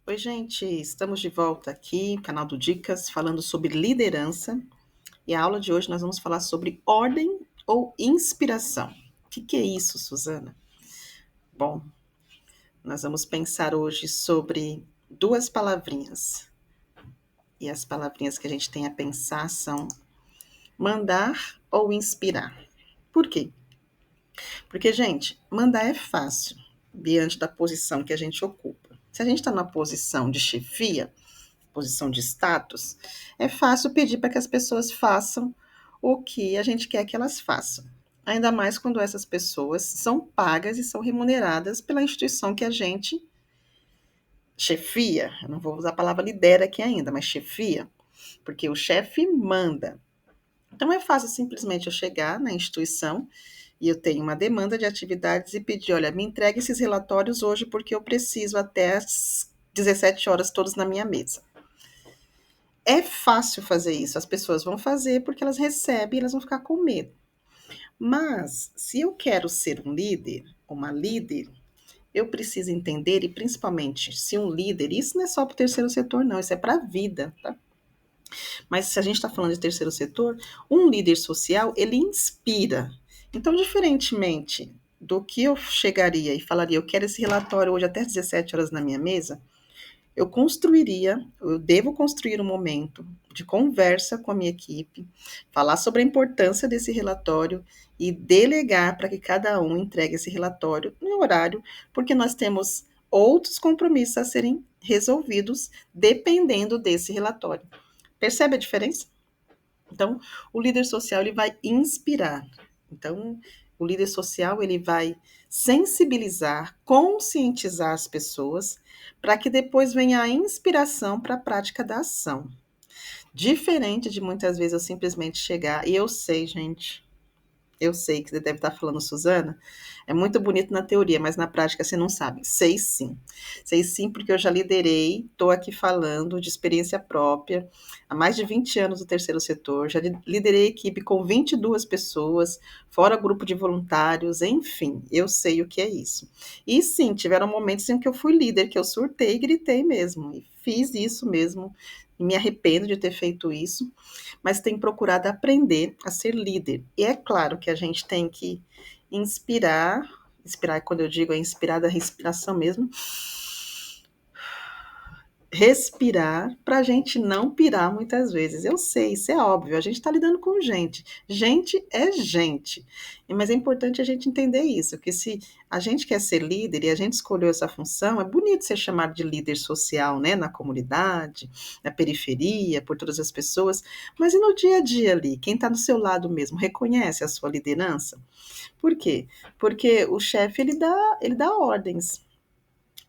Oi, gente, estamos de volta aqui, canal do Dicas, falando sobre liderança. E a aula de hoje nós vamos falar sobre ordem ou inspiração. O que é isso, Suzana? Bom, nós vamos pensar hoje sobre duas palavrinhas. E as palavrinhas que a gente tem a pensar são mandar ou inspirar. Por quê? Porque, gente, mandar é fácil diante da posição que a gente ocupa. Se a gente está numa posição de chefia, posição de status, é fácil pedir para que as pessoas façam o que a gente quer que elas façam. Ainda mais quando essas pessoas são pagas e são remuneradas pela instituição que a gente chefia. Eu não vou usar a palavra lidera aqui ainda, mas chefia, porque o chefe manda. Então é fácil simplesmente eu chegar na instituição e eu tenho uma demanda de atividades e pedir, olha, me entregue esses relatórios hoje porque eu preciso até às 17 horas todos na minha mesa. É fácil fazer isso, as pessoas vão fazer porque elas recebem e elas vão ficar com medo. Mas, se eu quero ser um líder, uma líder, eu preciso entender, e principalmente se um líder, isso não é só para o terceiro setor, não, isso é para a vida, tá? Mas se a gente está falando de terceiro setor, um líder social, ele inspira. Então, diferentemente do que eu chegaria e falaria, eu quero esse relatório hoje até às 17 horas na minha mesa, eu devo construir um momento de conversa com a minha equipe, falar sobre a importância desse relatório e delegar para que cada um entregue esse relatório no horário, porque nós temos outros compromissos a serem resolvidos dependendo desse relatório. Percebe a diferença? Então, o líder social ele vai inspirar. Então, o líder social ele vai sensibilizar, conscientizar as pessoas para que depois venha a inspiração para a prática da ação. Diferente de muitas vezes eu simplesmente chegar, e eu sei, gente, eu sei que você deve estar falando, Suzana, é muito bonito na teoria, mas na prática você não sabe. Sei sim. Sei sim, porque eu já liderei, estou aqui falando de experiência própria, há mais de 20 anos no terceiro setor, já liderei equipe com 22 pessoas, fora grupo de voluntários, enfim, eu sei o que é isso. E sim, tiveram momentos em que eu fui líder, que eu surtei e gritei mesmo, e fiz isso mesmo, e me arrependo de ter feito isso, mas tem procurado aprender a ser líder. E é claro que a gente tem que inspirar, inspirar quando eu digo é inspirar da respiração mesmo, respirar para a gente não pirar muitas vezes. Eu sei, isso é óbvio, a gente está lidando com gente. Gente é gente. Mas é importante a gente entender isso, que se a gente quer ser líder e a gente escolheu essa função, é bonito ser chamado de líder social, né? Na comunidade, na periferia, por todas as pessoas, mas e no dia a dia ali, quem está do seu lado mesmo, reconhece a sua liderança? Por quê? Porque o chefe ele dá ordens.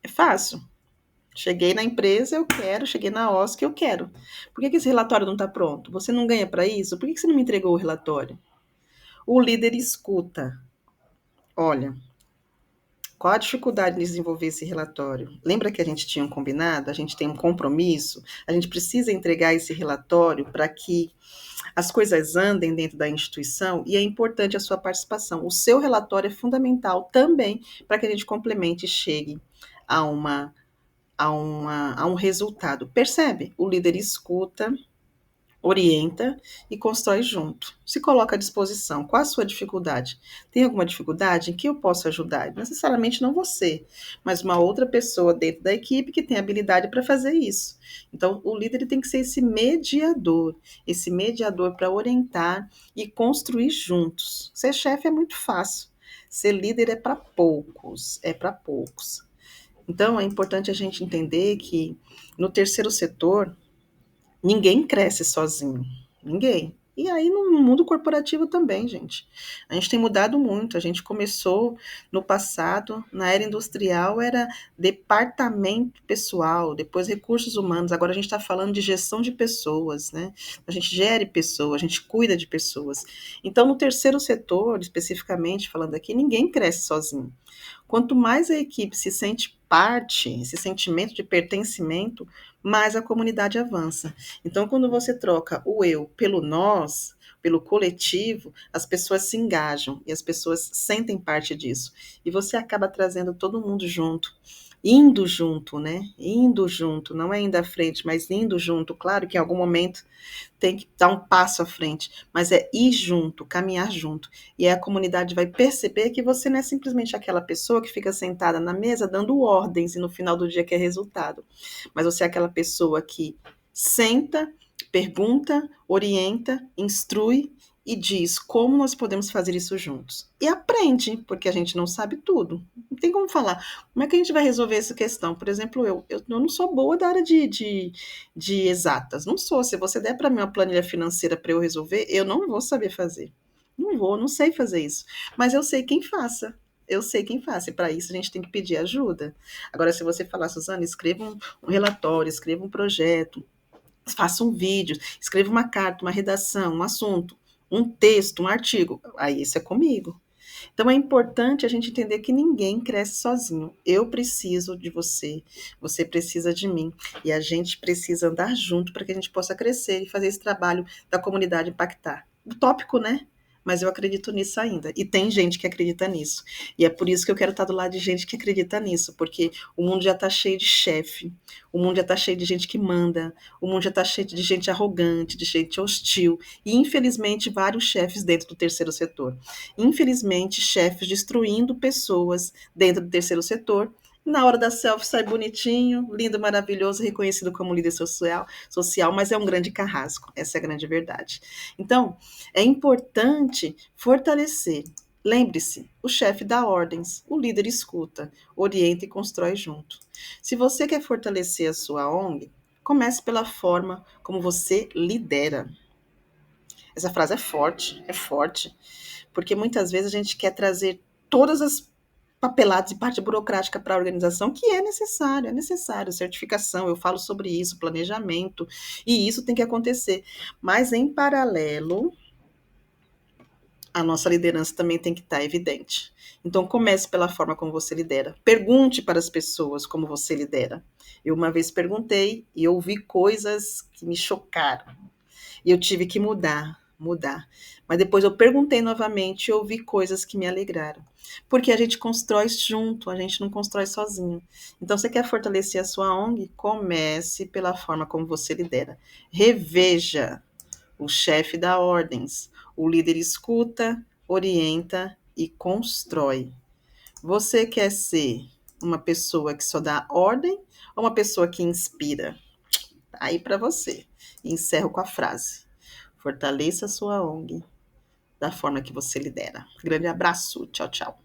É fácil. Cheguei na empresa, eu quero. Cheguei na OSC, eu quero. Por que esse relatório não está pronto? Você não ganha para isso? Por que você não me entregou o relatório? O líder escuta. Olha, qual a dificuldade de desenvolver esse relatório? Lembra que a gente tinha um combinado? A gente tem um compromisso? A gente precisa entregar esse relatório para que as coisas andem dentro da instituição e é importante a sua participação. O seu relatório é fundamental também para que a gente complemente e chegue a a um resultado. Percebe? O líder escuta, orienta e constrói junto. Se coloca à disposição. Qual a sua dificuldade? Tem alguma dificuldade em que eu posso ajudar? Não necessariamente não você, mas uma outra pessoa dentro da equipe que tem habilidade para fazer isso. Então, o líder tem que ser esse mediador para orientar e construir juntos. Ser chefe é muito fácil. Ser líder é para poucos, é para poucos. Então, é importante a gente entender que no terceiro setor, ninguém cresce sozinho. Ninguém. E aí no mundo corporativo também, gente. A gente tem mudado muito. A gente começou no passado, na era industrial, era departamento pessoal, depois recursos humanos. Agora a gente está falando de gestão de pessoas, né? A gente gere pessoas, a gente cuida de pessoas. Então, no terceiro setor, especificamente falando aqui, ninguém cresce sozinho. Quanto mais a equipe se sente parte, esse sentimento de pertencimento, mais a comunidade avança. Então, quando você troca o eu pelo nós, pelo coletivo, as pessoas se engajam e as pessoas sentem parte disso. E você acaba trazendo todo mundo junto. indo junto, né? Indo junto, não é indo à frente, mas indo junto. Claro que em algum momento tem que dar um passo à frente, mas é ir junto, caminhar junto. E aí a comunidade vai perceber que você não é simplesmente aquela pessoa que fica sentada na mesa dando ordens e no final do dia quer resultado, mas você é aquela pessoa que senta, pergunta, orienta, instrui e diz como nós podemos fazer isso juntos. E aprende, porque a gente não sabe tudo. Não tem como falar. Como é que a gente vai resolver essa questão? Por exemplo, eu não sou boa da área de exatas. Não sou. Se você der para mim uma planilha financeira para eu resolver, eu não vou saber fazer. Não vou, não sei fazer isso. Mas eu sei quem faça. Eu sei quem faça. E para isso a gente tem que pedir ajuda. Agora, se você falar, Suzana, escreva um relatório, escreva um projeto, faça um vídeo, escreva uma carta, uma redação, um assunto, um texto, um artigo. Aí isso é comigo. Então é importante a gente entender que ninguém cresce sozinho. Eu preciso de você, você precisa de mim, e a gente precisa andar junto para que a gente possa crescer e fazer esse trabalho da comunidade impactar. Utópico, né? Mas eu acredito nisso ainda. E tem gente que acredita nisso. E é por isso que eu quero estar do lado de gente que acredita nisso, porque o mundo já está cheio de chefe, o mundo já está cheio de gente que manda, o mundo já está cheio de gente arrogante, de gente hostil, e infelizmente vários chefes dentro do terceiro setor. Infelizmente, chefes destruindo pessoas dentro do terceiro setor. Na hora da selfie sai bonitinho, lindo, maravilhoso, reconhecido como líder social, mas é um grande carrasco. Essa é a grande verdade. Então, é importante fortalecer. Lembre-se, o chefe dá ordens, o líder escuta, orienta e constrói junto. Se você quer fortalecer a sua ONG, comece pela forma como você lidera. Essa frase é forte, porque muitas vezes a gente quer trazer todas as papeladas e parte burocrática para a organização, que é necessário, certificação, eu falo sobre isso, planejamento, e isso tem que acontecer. Mas, em paralelo, a nossa liderança também tem que estar evidente. Então, comece pela forma como você lidera. Pergunte para as pessoas como você lidera. Eu uma vez perguntei e ouvi coisas que me chocaram. E eu tive que mudar. Mas depois eu perguntei novamente e ouvi coisas que me alegraram. Porque a gente constrói junto, a gente não constrói sozinho. Então, você quer fortalecer a sua ONG? Comece pela forma como você lidera. Reveja. O chefe dá ordens. O líder escuta, orienta e constrói. Você quer ser uma pessoa que só dá ordem ou uma pessoa que inspira? Aí para você. E encerro com a frase: fortaleça a sua ONG da forma que você lidera. Grande abraço. Tchau, tchau.